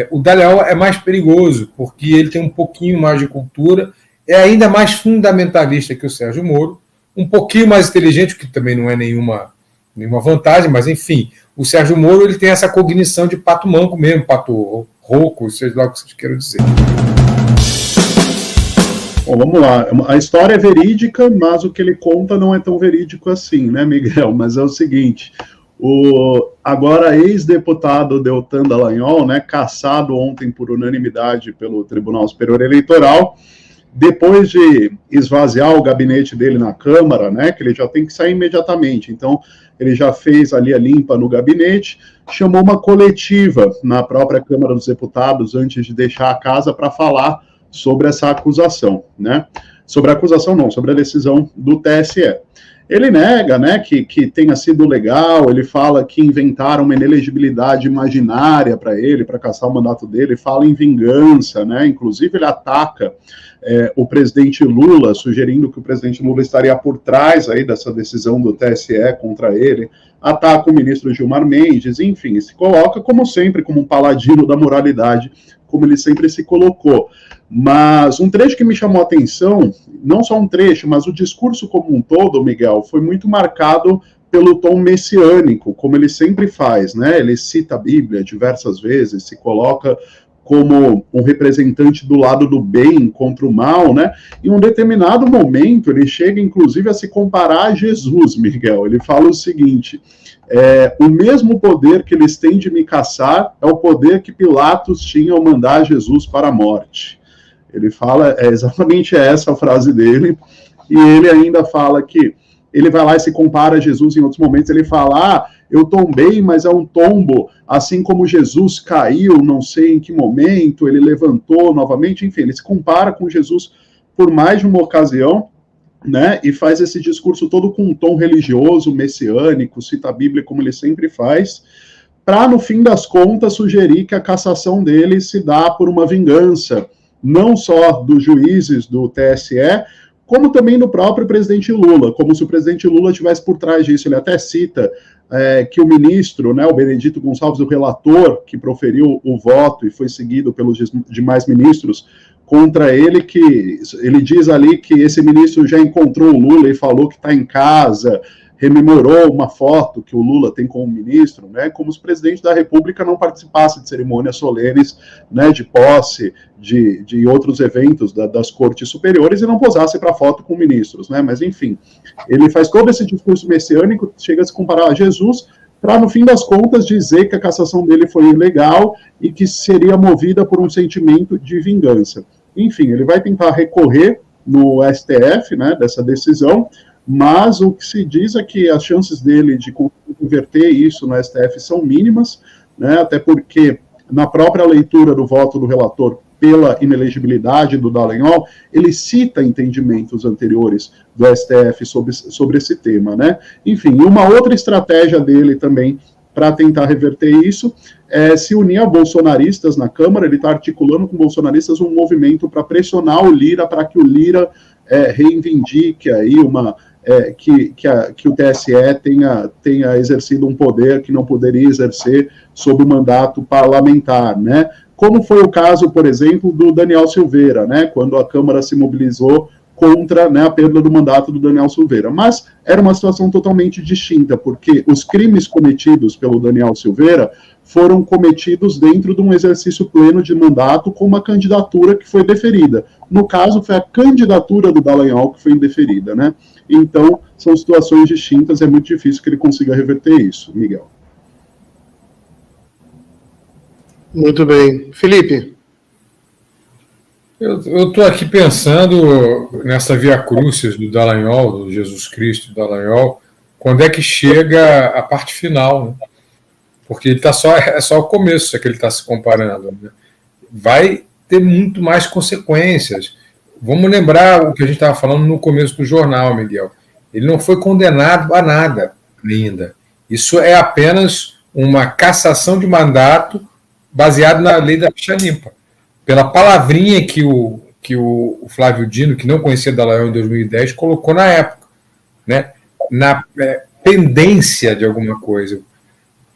O Dallagnol é mais perigoso, porque ele tem um pouquinho mais de cultura, é ainda mais fundamentalista que o Sérgio Moro, um pouquinho mais inteligente, que também não é nenhuma vantagem, mas enfim, o Sérgio Moro ele tem essa cognição de pato manco mesmo, pato rouco, seja lá o que vocês queiram dizer. Bom, vamos lá. A história é verídica, mas o que ele conta não é tão verídico assim, né, Miguel? Mas é o seguinte, o agora ex-deputado Deltan Dallagnol, né, cassado ontem por unanimidade pelo Tribunal Superior Eleitoral, depois de esvaziar o gabinete dele na Câmara, né, que ele já tem que sair imediatamente, então ele já fez ali a limpa no gabinete, chamou uma coletiva na própria Câmara dos Deputados antes de deixar a casa para falar sobre essa acusação, né? Sobre a acusação não, sobre a decisão do TSE. Ele nega, né, que tenha sido legal, ele fala que inventaram uma inelegibilidade imaginária para ele, para caçar o mandato dele, fala em vingança, né, inclusive ele ataca o presidente Lula, sugerindo que o presidente Lula estaria por trás aí dessa decisão do TSE contra ele, ataca o ministro Gilmar Mendes, enfim, se coloca, como sempre, como um paladino da moralidade, como ele sempre se colocou. Mas um trecho que me chamou a atenção, não só um trecho, mas o discurso como um todo, Miguel, foi muito marcado pelo tom messiânico, como ele sempre faz, né? Ele cita a Bíblia diversas vezes, se coloca como um representante do lado do bem contra o mal, né? Em um determinado momento, ele chega, inclusive, a se comparar a Jesus, Miguel. Ele fala o seguinte, o mesmo poder que eles têm de me caçar é o poder que Pilatos tinha ao mandar Jesus para a morte. Ele fala, exatamente essa a frase dele, e ele ainda fala que ele vai lá e se compara a Jesus em outros momentos, ele fala, eu tombei, mas é um tombo, assim como Jesus caiu, não sei em que momento, ele levantou novamente, enfim, ele se compara com Jesus por mais de uma ocasião, né, e faz esse discurso todo com um tom religioso, messiânico, cita a Bíblia como ele sempre faz, para, no fim das contas, sugerir que a cassação dele se dá por uma vingança, não só dos juízes do TSE, como também do próprio presidente Lula, como se o presidente Lula estivesse por trás disso. Ele até cita que o ministro, né, o Benedito Gonçalves, o relator que proferiu o voto e foi seguido pelos demais ministros contra ele, que ele diz ali que esse ministro já encontrou o Lula e falou que está em casa, rememorou uma foto que o Lula tem com o ministro, né, como se o presidente da República não participasse de cerimônias solenes, né, de posse, de outros eventos das cortes superiores e não posasse para foto com ministros, né, mas enfim, ele faz todo esse discurso messiânico, chega a se comparar a Jesus, para, no fim das contas, dizer que a cassação dele foi ilegal e que seria movida por um sentimento de vingança. Enfim, ele vai tentar recorrer no STF, né, dessa decisão, mas o que se diz é que as chances dele de converter isso no STF são mínimas, né, até porque na própria leitura do voto do relator pela inelegibilidade do Dallagnol, ele cita entendimentos anteriores do STF sobre esse tema, né? Enfim, uma outra estratégia dele também para tentar reverter isso é se unir a bolsonaristas na Câmara. Ele está articulando com bolsonaristas um movimento para pressionar o Lira, para que o Lira reivindique aí que o TSE tenha exercido um poder que não poderia exercer sob o mandato parlamentar, né? Como foi o caso, por exemplo, do Daniel Silveira, né? Quando a Câmara se mobilizou contra, né, a perda do mandato do Daniel Silveira. Mas era uma situação totalmente distinta, porque os crimes cometidos pelo Daniel Silveira foram cometidos dentro de um exercício pleno de mandato com uma candidatura que foi deferida. No caso, foi a candidatura do Dallagnol que foi indeferida, né? Então, são situações distintas, é muito difícil que ele consiga reverter isso, Miguel. Muito bem. Felipe? Eu estou aqui pensando nessa via crucis do Dallagnol, do Jesus Cristo do Dallagnol, quando é que chega a parte final, né? Porque ele é só o começo que ele está se comparando, né? Vai ter muito mais consequências. Vamos lembrar o que a gente estava falando no começo do jornal, Miguel. Ele não foi condenado a nada ainda. Isso é apenas uma cassação de mandato baseado na lei da ficha limpa. Pela palavrinha que o Flávio Dino, que não conhecia Dallagnol em 2010, colocou na época, né? Na pendência de alguma coisa,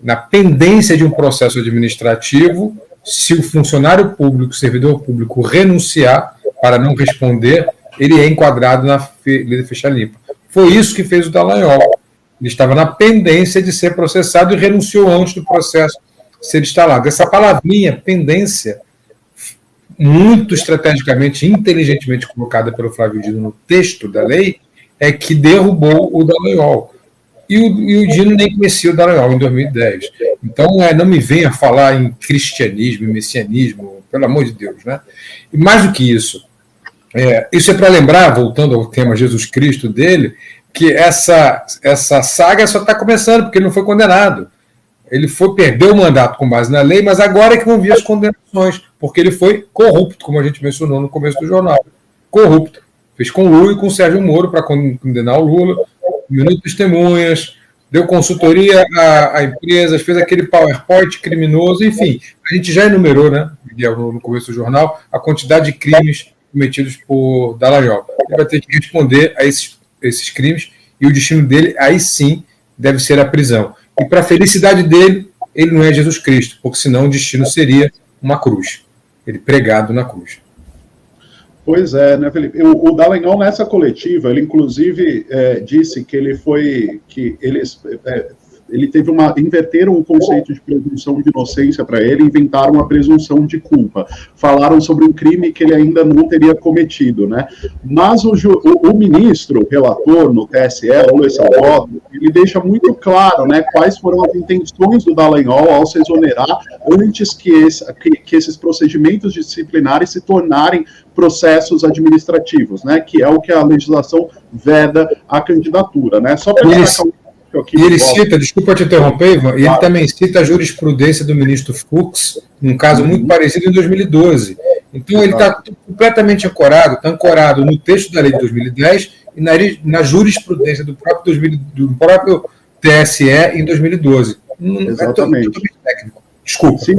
na pendência de um processo administrativo se o funcionário público, servidor público, renunciar para não responder, ele é enquadrado na lei da ficha limpa. Foi isso que fez o Dallagnol. Ele estava na pendência de ser processado e renunciou antes do processo ser instalado. Essa palavrinha, pendência, muito estrategicamente, inteligentemente colocada pelo Flávio Dino no texto da lei, é que derrubou o Dallagnol. E o Dino nem conhecia o Dallagnol em 2010. Então, não me venha falar em cristianismo e messianismo, pelo amor de Deus. Né? E mais do que isso, isso é para lembrar, voltando ao tema Jesus Cristo dele, que essa saga só está começando, porque ele não foi condenado. Ele perdeu o mandato com base na lei, mas agora é que vão vir as condenações, porque ele foi corrupto, como a gente mencionou no começo do jornal. Corrupto. Fez com o Lula e com o Sérgio Moro para condenar o Lula, minuto testemunhas, deu consultoria a empresas, fez aquele PowerPoint criminoso, enfim. A gente já enumerou, né, Miguel, no começo do jornal, a quantidade de crimes cometidos por Dallagnol. Ele vai ter que responder a esses crimes e o destino dele, aí sim, deve ser a prisão. E para a felicidade dele, ele não é Jesus Cristo, porque senão o destino seria uma cruz. Ele pregado na cruz. Pois é, né, Felipe? O Dallagnol, nessa coletiva, ele inclusive disse que ele teve inverteram o conceito de presunção de inocência para ele, inventaram uma presunção de culpa. Falaram sobre um crime que ele ainda não teria cometido, né? Mas o ministro, o relator no TSE, o Luiz Salgado, ele deixa muito claro, né, quais foram as intenções do Dallagnol ao se exonerar antes que esses procedimentos disciplinares se tornarem processos administrativos, né? Que é o que a legislação veda à candidatura, né? Só para e ele cita, desculpa te interromper, Ivan, e ele também cita a jurisprudência do ministro Fux, num caso muito parecido em 2012. Então ele está completamente ancorado no texto da lei de 2010 e na jurisprudência do próprio TSE em 2012. Exatamente. É totalmente técnico. Desculpa. Sim,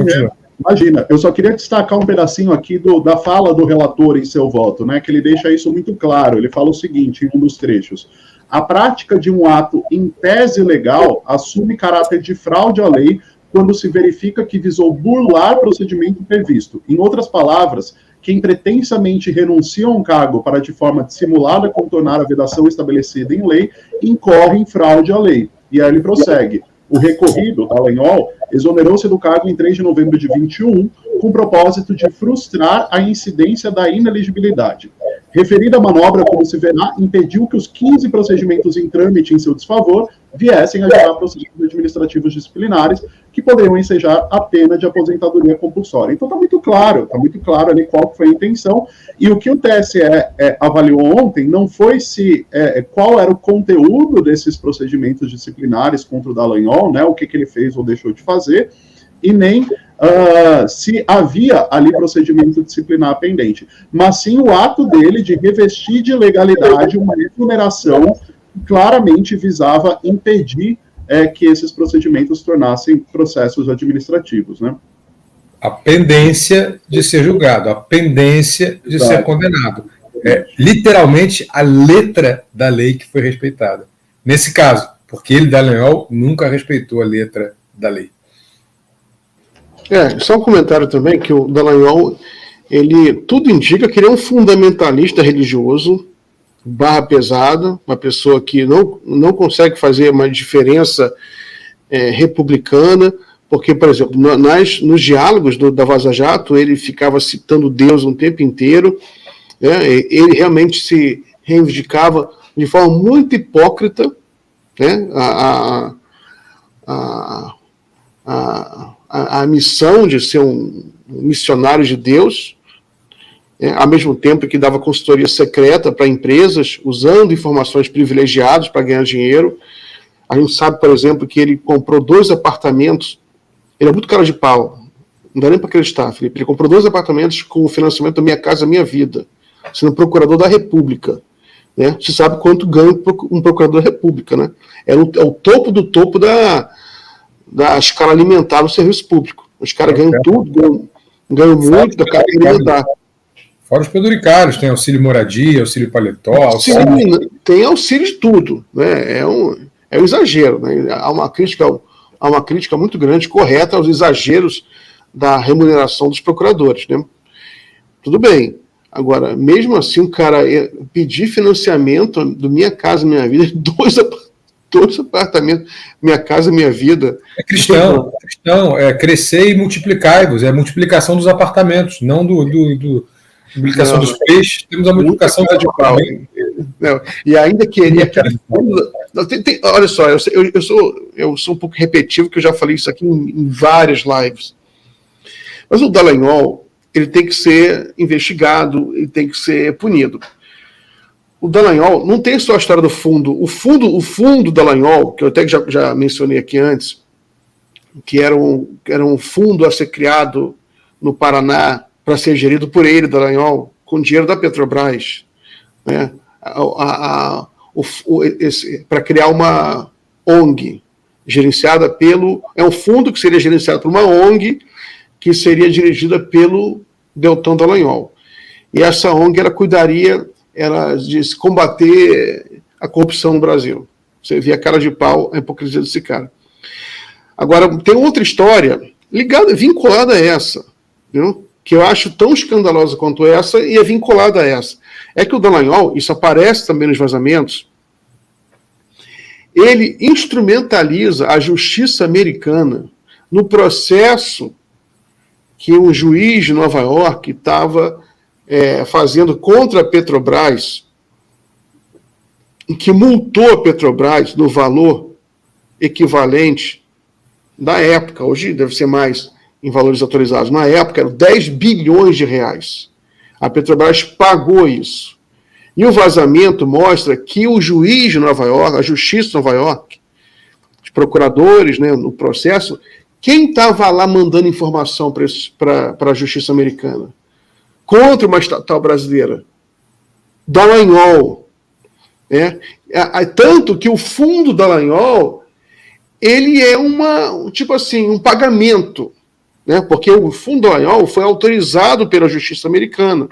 imagina, eu só queria destacar um pedacinho aqui da fala do relator em seu voto, né, que ele deixa isso muito claro. Ele fala o seguinte, em um dos trechos: a prática de um ato em tese legal assume caráter de fraude à lei quando se verifica que visou burlar procedimento previsto. Em outras palavras, quem pretensamente renuncia a um cargo para de forma dissimulada contornar a vedação estabelecida em lei, incorre em fraude à lei. E aí ele prossegue. O recorrido, Dallagnol, exonerou-se do cargo em 3 de novembro de 21, com o propósito de frustrar a incidência da inelegibilidade. Referida manobra, como se verá, impediu que os 15 procedimentos em trâmite em seu desfavor viessem a gerar procedimentos administrativos disciplinares que poderiam ensejar a pena de aposentadoria compulsória. Então está muito claro ali qual foi a intenção, e o que o TSE avaliou ontem não foi qual era o conteúdo desses procedimentos disciplinares contra o Dallagnol, né, o que ele fez ou deixou de fazer, e nem se havia ali procedimento disciplinar pendente, mas sim o ato dele de revestir de legalidade uma exoneração que claramente visava impedir que esses procedimentos tornassem processos administrativos, né? A pendência de ser julgado, a pendência de ser condenado. Literalmente a letra da lei que foi respeitada. Nesse caso, porque ele, Dallagnol, nunca respeitou a letra da lei. Só um comentário também, que o Dallagnol, tudo indica que ele é um fundamentalista religioso, barra pesada, uma pessoa que não consegue fazer uma diferença republicana, porque, por exemplo, nos diálogos da Vaza Jato, ele ficava citando Deus o tempo inteiro, né? Ele realmente se reivindicava de forma muito hipócrita, né? A missão de ser um missionário de Deus, ao mesmo tempo que dava consultoria secreta para empresas, usando informações privilegiadas para ganhar dinheiro. A gente sabe, por exemplo, que ele comprou 2 apartamentos, ele é muito cara de pau, não dá nem para acreditar, Felipe, ele comprou 2 apartamentos com o financiamento da Minha Casa Minha Vida, sendo procurador da República. Né? Você sabe quanto ganha um procurador da República, né? É o topo do topo da escala alimentar no serviço público. Os caras ganham tudo, ganham muito da carteira alimentar. Fora os penduricários, tem auxílio moradia, auxílio paletó, auxílio... Sim, tem auxílio de tudo. Né? É um exagero. Né? Há uma crítica muito grande, correta, aos exageros da remuneração dos procuradores, né? Tudo bem. Agora, mesmo assim, o cara pedir financiamento do Minha Casa Minha Vida, dois apartamentos, Minha Casa Minha Vida. É cristão, crescer e multiplicar-vos, é a multiplicação dos apartamentos, não multiplicação dos peixes, temos a multiplicação de pau. E ainda queria olha só, eu sou um pouco repetitivo, que eu já falei isso aqui em várias lives. Mas o Dallagnol, ele tem que ser investigado, ele tem que ser punido. O Dallagnol não tem só a história do fundo. O fundo Dallagnol, que eu até já mencionei aqui antes, que era um fundo a ser criado no Paraná para ser gerido por ele, Dallagnol, com dinheiro da Petrobras, né? Para criar uma ONG gerenciada é um fundo que seria gerenciado por uma ONG que seria dirigida pelo Deltan Dallagnol. E essa ONG cuidaria de combater a corrupção no Brasil. Você via a cara de pau, a hipocrisia desse cara. Agora, tem outra história vinculada a essa, viu? Que eu acho tão escandalosa quanto essa e é vinculada a essa. É que o Dallagnol, isso aparece também nos vazamentos, ele instrumentaliza a justiça americana no processo que um juiz de Nova York estava fazendo contra a Petrobras, que multou a Petrobras no valor equivalente da época, hoje deve ser mais em valores atualizados, na época eram 10 bilhões de reais. A Petrobras pagou isso. E o vazamento mostra que o juiz de Nova York, a justiça de Nova York, os procuradores, né, no processo, quem estava lá mandando informação para a justiça americana? Contra uma estatal brasileira. Dallagnol. Né? Tanto que o fundo Dallagnol, ele é um pagamento, né? Porque o fundo Dallagnol foi autorizado pela justiça americana.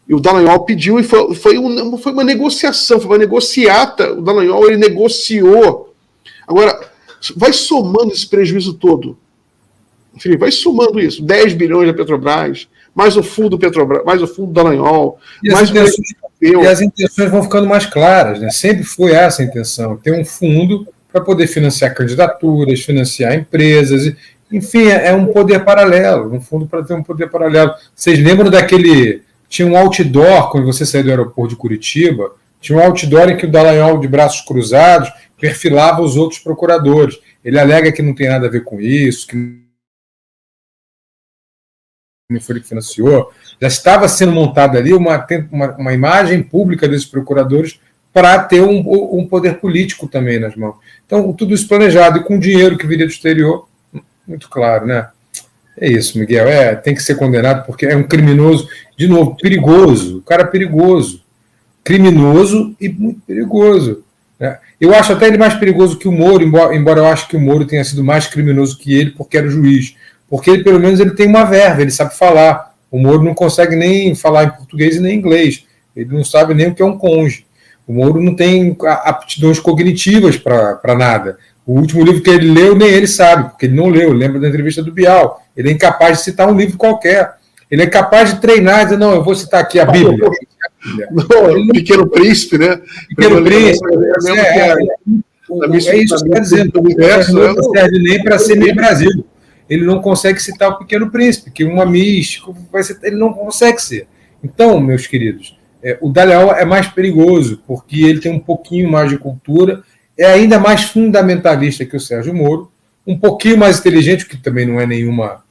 E o Dallagnol pediu, e foi uma negociação, foi uma negociata. O Dallagnol, ele negociou. Agora, vai somando esse prejuízo todo. Felipe, vai somando isso. 10 bilhões da Petrobras, mais o fundo Petrobras, mais o fundo Dallagnol, e as intenções vão ficando mais claras, né? Sempre foi essa a intenção, ter um fundo para poder financiar candidaturas, financiar empresas, enfim, é um poder paralelo, um fundo para ter um poder paralelo. Vocês lembram tinha um outdoor, quando você saiu do aeroporto de Curitiba, tinha um outdoor em que o Dallagnol, de braços cruzados, perfilava os outros procuradores. Ele alega que não tem nada a ver com isso, que não foi ele que financiou. Já estava sendo montada ali uma imagem pública desses procuradores para ter um poder político também nas mãos. Então, tudo isso planejado e com dinheiro que viria do exterior, muito claro, né? É isso, Miguel. Tem que ser condenado porque é um criminoso, de novo, perigoso. O cara é perigoso. Criminoso e muito perigoso. Né? Eu acho até ele mais perigoso que o Moro, embora eu acho que o Moro tenha sido mais criminoso que ele porque era o juiz. Porque ele, pelo menos, ele tem uma verve, ele sabe falar. O Moro não consegue nem falar em português e nem em inglês. Ele não sabe nem o que é um cônjuge. O Moro não tem aptidões cognitivas para nada. O último livro que ele leu, nem ele sabe, porque ele não leu. Lembra da entrevista do Bial. Ele é incapaz de citar um livro qualquer. Ele é capaz de treinar e dizer, não, eu vou citar aqui a Bíblia. Não, Pequeno Príncipe, né? Pequeno Príncipe. É isso que está dizendo. Ele não serve nem para ser meio Brasil. Ele não consegue citar o Pequeno Príncipe, que uma Miss, ele não consegue ser. Então, meus queridos, o Dallagnol é mais perigoso, porque ele tem um pouquinho mais de cultura, é ainda mais fundamentalista que o Sérgio Moro, um pouquinho mais inteligente, que também não é nenhuma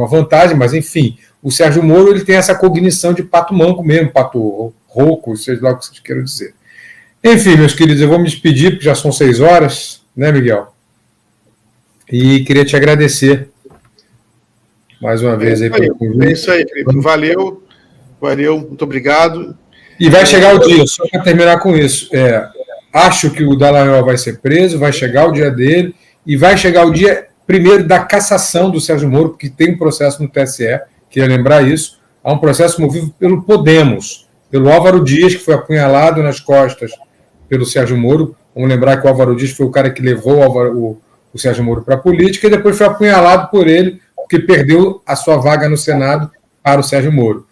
vantagem, mas enfim, o Sérgio Moro ele tem essa cognição de pato manco mesmo, pato rouco, seja lá o que vocês queiram dizer. Enfim, meus queridos, eu vou me despedir, porque já são 6 horas, né, Miguel? E queria te agradecer mais uma vez aí pelo convite. É isso aí, Felipe. Valeu, muito obrigado. E vai chegar o dia, só para terminar com isso. Acho que o Dallagnol vai ser preso, vai chegar o dia dele, e vai chegar o dia primeiro da cassação do Sérgio Moro, porque tem um processo no TSE, queria lembrar isso. Há um processo movido pelo Podemos, pelo Álvaro Dias, que foi apunhalado nas costas pelo Sérgio Moro. Vamos lembrar que o Álvaro Dias foi o cara que levou o Sérgio Moro para a política e depois foi apunhalado por ele porque perdeu a sua vaga no Senado para o Sérgio Moro.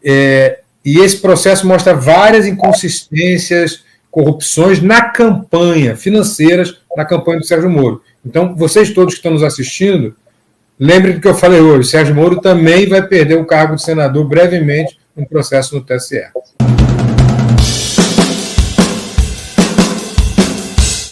E esse processo mostra várias inconsistências, corrupções na campanha, financeiras na campanha do Sérgio Moro. Então, vocês todos que estão nos assistindo, lembrem do que eu falei hoje, o Sérgio Moro também vai perder o cargo de senador brevemente no processo no TSE.